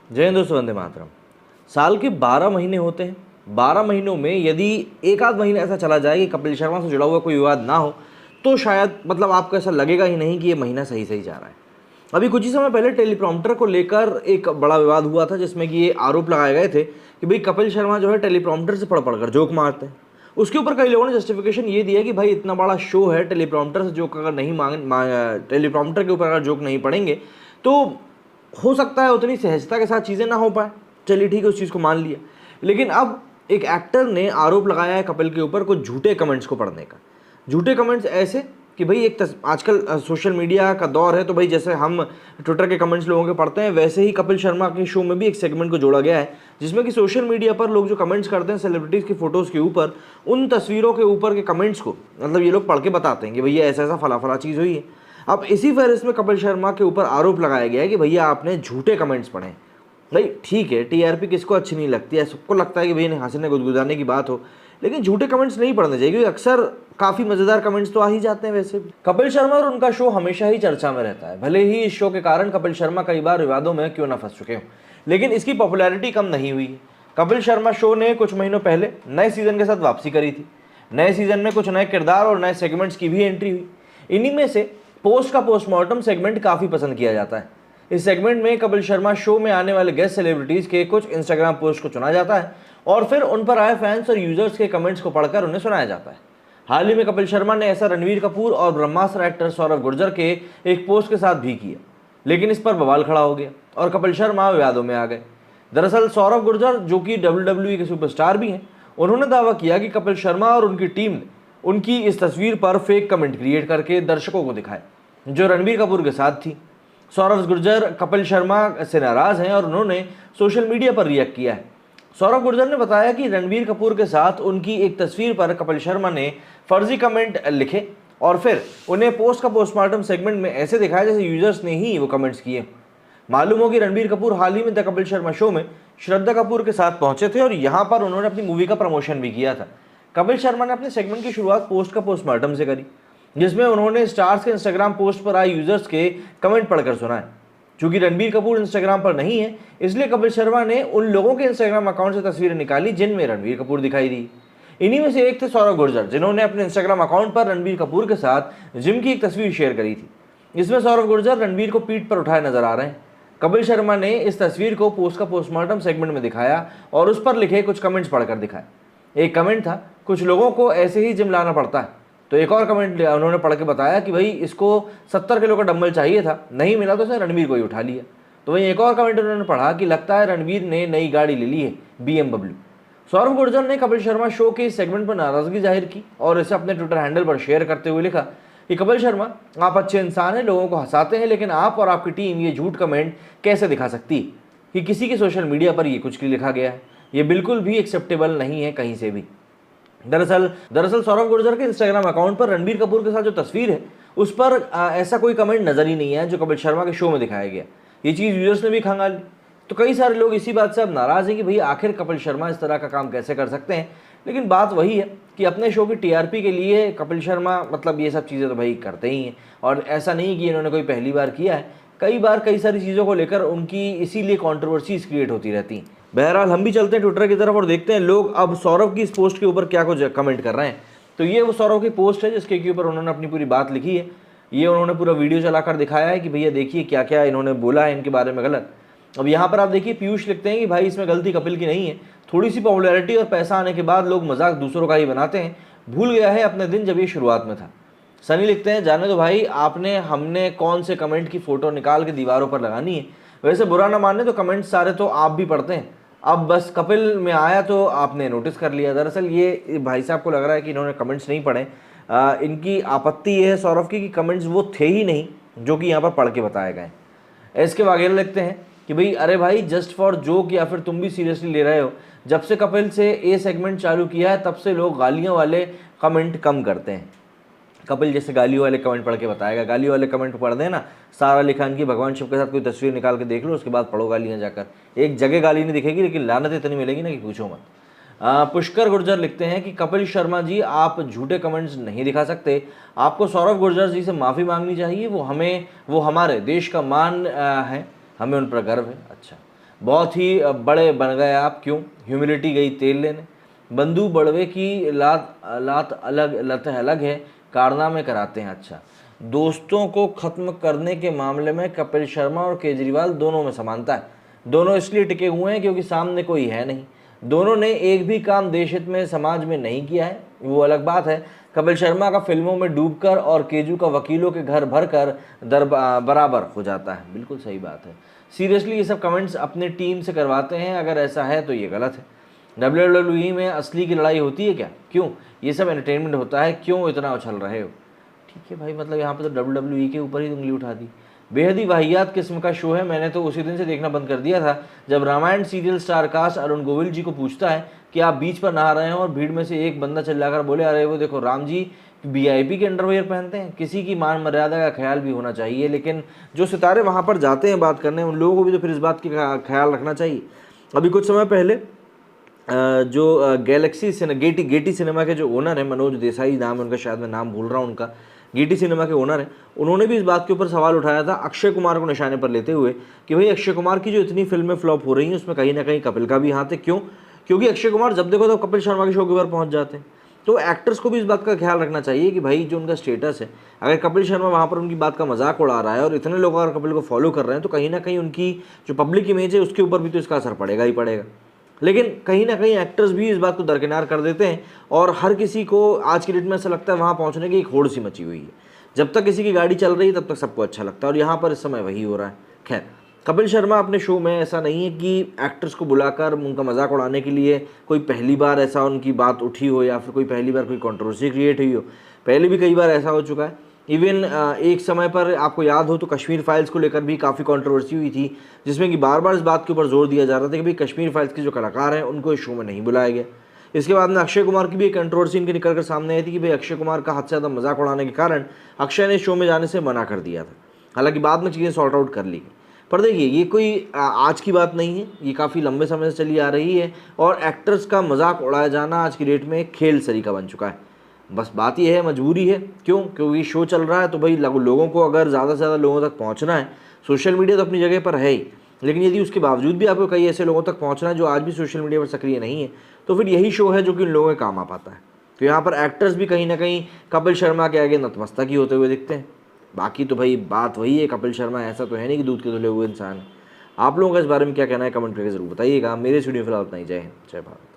जय हिंद दोस्तों, वंदे मातरम। साल के 12 महीने होते हैं। 12 महीनों में यदि एक आध महीना ऐसा चला जाए कि कपिल शर्मा से जुड़ा हुआ कोई विवाद ना हो तो शायद आपको ऐसा लगेगा ही नहीं कि ये महीना सही सही जा रहा है। अभी कुछ ही समय पहले टेलीप्रॉम्प्टर को लेकर एक बड़ा विवाद हुआ था, जिसमें कि ये आरोप लगाए गए थे कि भाई कपिल शर्मा जो है टेलीप्रॉम्प्टर से पढ़ पढ़कर जोक मारते हैं। उसके ऊपर कई लोगों ने जस्टिफिकेशन ये दिया कि भाई इतना बड़ा शो है, टेलीप्रॉम्प्टर से जोक अगर नहीं टेलीप्रॉम्प्टर के ऊपर अगर जोक नहीं पढ़ेंगे तो हो सकता है उतनी सहजता के साथ चीज़ें ना हो पाए। चलिए ठीक है, उस चीज़ को मान लिया। लेकिन अब एक एक्टर ने आरोप लगाया है कपिल के ऊपर कुछ झूठे कमेंट्स को पढ़ने का। झूठे कमेंट्स ऐसे कि भाई आजकल सोशल मीडिया का दौर है, तो भाई जैसे हम ट्विटर के कमेंट्स लोगों के पढ़ते हैं, वैसे ही कपिल शर्मा के शो में भी एक सेगमेंट को जोड़ा गया है जिसमें कि सोशल मीडिया पर लोग जो कमेंट्स करते हैं सेलिब्रिटीज़ की फ़ोटोज़ के ऊपर, उन तस्वीरों के ऊपर के कमेंट्स को ये लोग पढ़ के बताते हैं कि भैया ऐसा ऐसा फला फला चीज़ हुई है। अब इसी फहरिस्त में कपिल शर्मा के ऊपर आरोप लगाया गया है कि भैया आपने झूठे कमेंट्स पढ़े। भाई ठीक है, टीआरपी किसको अच्छी नहीं लगती है, सबको लगता है कि भैया हंसने गुदगुदाने की बात हो, लेकिन झूठे कमेंट्स नहीं पढ़ने चाहिए क्योंकि अक्सर काफ़ी मज़ेदार कमेंट्स तो आ ही जाते हैं। वैसे भी कपिल शर्मा और उनका शो हमेशा ही चर्चा में रहता है। भले ही इस शो के कारण कपिल शर्मा कई बार विवादों में क्यों ना फंस चुके हों, लेकिन इसकी पॉपुलैरिटी कम नहीं हुई है। कपिल शर्मा शो ने कुछ महीनों पहले नए सीज़न के साथ वापसी करी थी। नए सीज़न में कुछ नए किरदार और नए सेगमेंट्स की भी एंट्री हुई। इन्हीं में से पोस्ट का पोस्टमार्टम सेगमेंट काफ़ी पसंद किया जाता है। इस सेगमेंट में कपिल शर्मा शो में आने वाले गेस्ट सेलिब्रिटीज़ के कुछ इंस्टाग्राम पोस्ट को चुना जाता है और फिर उन पर आए फैंस और यूजर्स के कमेंट्स को पढ़कर उन्हें सुनाया जाता है। हाल ही में कपिल शर्मा ने ऐसा रणवीर कपूर और ब्रह्मास्त्र एक्टर सौरभ गुर्जर के एक पोस्ट के साथ भी किया, लेकिन इस पर बवाल खड़ा हो गया और कपिल शर्मा विवादों में आ गए। दरअसल सौरभ गुर्जर, जो कि WWE के सुपरस्टार भी हैं, उन्होंने दावा किया कि कपिल शर्मा और उनकी टीम ने उनकी इस तस्वीर पर फेक कमेंट क्रिएट करके दर्शकों को दिखाए जो रणबीर कपूर के साथ थी। सौरभ गुर्जर कपिल शर्मा से नाराज हैं और उन्होंने सोशल मीडिया पर रिएक्ट किया है। सौरभ गुर्जर ने बताया कि रणबीर कपूर के साथ उनकी एक तस्वीर पर कपिल शर्मा ने फर्जी कमेंट लिखे और फिर उन्हें पोस्ट का पोस्टमार्टम सेगमेंट में ऐसे दिखाया जैसे यूजर्स ने ही वो कमेंट्स किए। मालूम हो कि रणबीर कपूर हाल ही में द कपिल शर्मा शो में श्रद्धा कपूर के साथ पहुंचे थे और यहाँ पर उन्होंने अपनी मूवी का प्रमोशन भी किया था। कपिल शर्मा ने अपने सेगमेंट की शुरुआत पोस्ट का पोस्टमार्टम से करी, जिसमें उन्होंने स्टार्स के इंस्टाग्राम पोस्ट पर आए यूजर्स के कमेंट पढ़कर सुनाए। चूंकि रणबीर कपूर इंस्टाग्राम पर नहीं है, इसलिए कपिल शर्मा ने उन लोगों के इंस्टाग्राम अकाउंट से तस्वीरें निकाली जिनमें रणबीर कपूर दिखाई दी। इन्हीं में से एक थे सौरभ गुर्जर, जिन्होंने अपने इंस्टाग्राम अकाउंट पर रणबीर कपूर के साथ जिम की एक तस्वीर शेयर करी थी। इसमें सौरभ गुर्जर रणबीर को पीठ पर उठाए नजर आ रहे हैं। कपिल शर्मा ने इस तस्वीर को पोस्ट का पोस्टमार्टम सेगमेंट में दिखाया और उस पर लिखे कुछ कमेंट्स पढ़कर दिखाए। एक कमेंट था, कुछ लोगों को ऐसे ही जिम लाना पड़ता है। तो एक और कमेंट उन्होंने पढ़ के बताया कि भाई इसको 70 किलो का डंबल चाहिए था, नहीं मिला तो उसने रणबीर को ही उठा लिया। तो वहीं एक और कमेंट उन्होंने पढ़ा कि लगता है रणबीर ने नई गाड़ी ले ली है, BMW। सौरभ गुर्जर ने कपिल शर्मा शो के इस सेगमेंट पर नाराजगी जाहिर की और इसे अपने ट्विटर हैंडल पर शेयर करते हुए लिखा कि कपिल शर्मा, आप अच्छे इंसान हैं, लोगों को हंसाते हैं, लेकिन आप और आपकी टीम ये झूठ कमेंट कैसे दिखा सकती कि किसी के सोशल मीडिया पर ये कुछ लिखा गया है। ये बिल्कुल भी एक्सेप्टेबल नहीं है कहीं से भी। दरअसल सौरभ गुर्जर के इंस्टाग्राम अकाउंट पर रणबीर कपूर के साथ जो तस्वीर है उस पर ऐसा कोई कमेंट नजर ही नहीं है जो कपिल शर्मा के शो में दिखाया गया। ये चीज़ यूजर्स ने भी खंगाली। तो कई सारे लोग इसी बात से अब नाराज़ हैं कि भाई आखिर कपिल शर्मा इस तरह का काम कैसे कर सकते हैं। लेकिन बात वही है कि अपने शो की टीआरपी के लिए कपिल शर्मा ये सब चीज़ें तो भाई करते ही हैं, और ऐसा नहीं कि इन्होंने कोई पहली बार किया है। कई बार कई सारी चीज़ों को लेकर उनकी इसीलिए कॉन्ट्रोवर्सीज क्रिएट होती रहती हैं। बहरहाल हम भी चलते हैं ट्विटर की तरफ और देखते हैं लोग अब सौरभ की इस पोस्ट के ऊपर क्या कुछ कमेंट कर रहे हैं। तो ये वो सौरभ की पोस्ट है जिसके ऊपर उन्होंने अपनी पूरी बात लिखी है। ये उन्होंने पूरा वीडियो चलाकर दिखाया है कि भैया देखिए क्या क्या इन्होंने बोला है इनके बारे में गलत। अब यहाँ पर आप देखिए, पीयूष लिखते हैं कि भाई इसमें गलती कपिल की नहीं है, थोड़ी सी पॉपुलैरिटी और पैसा आने के बाद लोग मजाक दूसरों का ही बनाते हैं, भूल गया है अपने दिन जब ये शुरुआत में था। सनी लिखते हैं, जाने दो भाई, हमने कौन से कमेंट की फ़ोटो निकाल के दीवारों पर लगानी है, वैसे बुरा ना माने तो कमेंट्स सारे तो आप भी पढ़ते हैं, अब बस कपिल में आया तो आपने नोटिस कर लिया। दरअसल ये भाई साहब को लग रहा है कि इन्होंने कमेंट्स नहीं पढ़े। इनकी आपत्ति ये है सौरभ की कि कमेंट्स वो थे ही नहीं जो कि यहाँ पर पढ़ के बताए गए। एसके वाघेला लिखते हैं कि भाई अरे भाई, जस्ट फॉर जोक या फिर तुम भी सीरियसली ले रहे हो? जब से कपिल से ए सेगमेंट चालू किया है तब से लोग गालियों वाले कमेंट कम करते हैं। कपिल जैसे गालियों वाले कमेंट पढ़ के बताएगा, गालियों वाले कमेंट पढ़ देना, सारा अली खान की भगवान शिव के साथ कोई तस्वीर निकाल के देख लो, उसके बाद पढ़ो गालियाँ जाकर। एक जगह गाली नहीं दिखेगी लेकिन लानत इतनी मिलेगी ना कि पूछो मत। पुष्कर गुर्जर लिखते हैं कि कपिल शर्मा जी, आप झूठे कमेंट्स नहीं दिखा सकते, आपको सौरभ गुर्जर जी से माफ़ी मांगनी चाहिए, वो हमारे देश का मान है, हमें उन पर गर्व है। अच्छा, बहुत ही बड़े बन गए आप, क्यों? ह्यूमिलिटी गई तेल लेने। बंधु बड़वे की लात लात अलग लत अलग है, कारनामे कराते हैं। अच्छा, दोस्तों को खत्म करने के मामले में कपिल शर्मा और केजरीवाल दोनों में समानता है। दोनों इसलिए टिके हुए हैं क्योंकि सामने कोई है नहीं। दोनों ने एक भी काम देश हित में, समाज में नहीं किया है, वो अलग बात है। कपिल शर्मा का फिल्मों में डूबकर और केजू का वकीलों के घर भरकर दर बराबर हो जाता है। बिल्कुल सही बात है। सीरियसली ये सब कमेंट्स अपनी टीम से करवाते हैं, अगर ऐसा है तो ये गलत है। WWE में असली की लड़ाई होती है क्या? क्यों? ये सब एंटरटेनमेंट होता है, क्यों इतना उछल रहे हो? ठीक है भाई, मतलब यहाँ पे तो WWE के ऊपर ही उंगली उठा दी। बेहद ही वाहियात किस्म का शो है। मैंने तो उसी दिन से देखना बंद कर दिया था जब Ramayan serial star cast Arun Govil ji को पूछता है कि आप बीच पर नहा रहे हैं और भीड़ में से एक बंदा चिल्लाकर बोले, अरे वो देखो राम जी VIP के अंडरवेयर पहनते हैं। किसी की मान मर्यादा का ख्याल भी होना चाहिए। लेकिन जो सितारे वहाँ पर जाते हैं बात करने, उन लोगों को भी तो फिर इस बात का ख्याल रखना चाहिए। अभी कुछ समय पहले जो गैलेक्सी गेटी सिनेमा के जो ओनर है, मनोज देसाई नाम है उनका, शायद मैं नाम भूल रहा हूँ उनका, गेटी सिनेमा के ओनर है, उन्होंने भी इस बात के ऊपर सवाल उठाया था अक्षय कुमार को निशाने पर लेते हुए कि भाई अक्षय कुमार की जो इतनी फिल्में फ्लॉप हो रही हैं उसमें कहीं ना कहीं कपिल का भी हाथ है। क्यों? क्योंकि अक्षय कुमार जब देखो तो कपिल शर्मा के शो के ऊपर पहुंच जाते हैं। तो एक्टर्स को भी इस बात का ख्याल रखना चाहिए कि भाई जो उनका स्टेटस है, अगर कपिल शर्मा वहाँ पर उनकी बात का मजाक उड़ा रहा है और इतने लोग अगर कपिल को फॉलो कर रहे हैं, तो कहीं ना कहीं उनकी जो पब्लिक इमेज है उसके ऊपर भी तो इसका असर पड़ेगा ही पड़ेगा। लेकिन कहीं ना कहीं एक्टर्स भी इस बात को दरकिनार कर देते हैं और हर किसी को आज की डेट में ऐसा लगता है वहाँ पहुँचने की एक होड़ सी मची हुई है। जब तक किसी की गाड़ी चल रही है तब तक सबको अच्छा लगता है, और यहाँ पर इस समय वही हो रहा है। खैर, कपिल शर्मा अपने शो में ऐसा नहीं है कि एक्टर्स को बुलाकर उनका मजाक उड़ाने के लिए कोई पहली बार ऐसा उनकी बात उठी हो या फिर कोई पहली बार कोई कंट्रोवर्सी क्रिएट हुई हो। पहले भी कई बार ऐसा हो चुका है। इवन एक समय पर आपको याद हो तो कश्मीर फाइल्स को लेकर भी काफ़ी कंट्रोवर्सी हुई थी, जिसमें कि बार बार इस बात के ऊपर जोर दिया जा रहा था कि भाई कश्मीर फाइल्स के जो कलाकार हैं उनको इस शो में नहीं बुलाया गया। इसके बाद में अक्षय कुमार की भी एक कंट्रोवर्सी इनके निकल कर सामने आई थी कि भाई अक्षय कुमार का हद से ज़्यादा मजाक उड़ाने के कारण अक्षय ने शो में जाने से मना कर दिया था। हालांकि बाद में चीज़ें सॉर्ट आउट कर ली गई। पर देखिए, ये कोई आज की बात नहीं है, ये काफ़ी लंबे समय से चली आ रही है और एक्टर्स का मजाक उड़ाया जाना आज की डेट में एक खेल सरीका बन चुका है। बस बात ये है, मजबूरी है। क्यों? क्योंकि शो चल रहा है तो भाई लोगों को अगर ज़्यादा से ज़्यादा लोगों तक पहुँचना है, सोशल मीडिया तो अपनी जगह पर है ही, लेकिन यदि उसके बावजूद भी आपको कई ऐसे लोगों तक पहुँचना है जो आज भी सोशल मीडिया पर सक्रिय नहीं है, तो फिर यही शो है जो कि उन लोगों के काम आ पाता है। तो यहाँ पर एक्टर्स भी कहीं ना कहीं कपिल शर्मा के आगे नतमस्तक ही होते हुए दिखते हैं। बाकी तो भाई बात वही है, कपिल शर्मा ऐसा तो है नहीं कि दूध के धुले हुए इंसान है। आप लोगों का इस बारे में क्या कहना है कमेंट करके ज़रूर बताइएगा। मेरे स्टूडियो फिलहाल उतना ही। जय हिंद, जय भारत।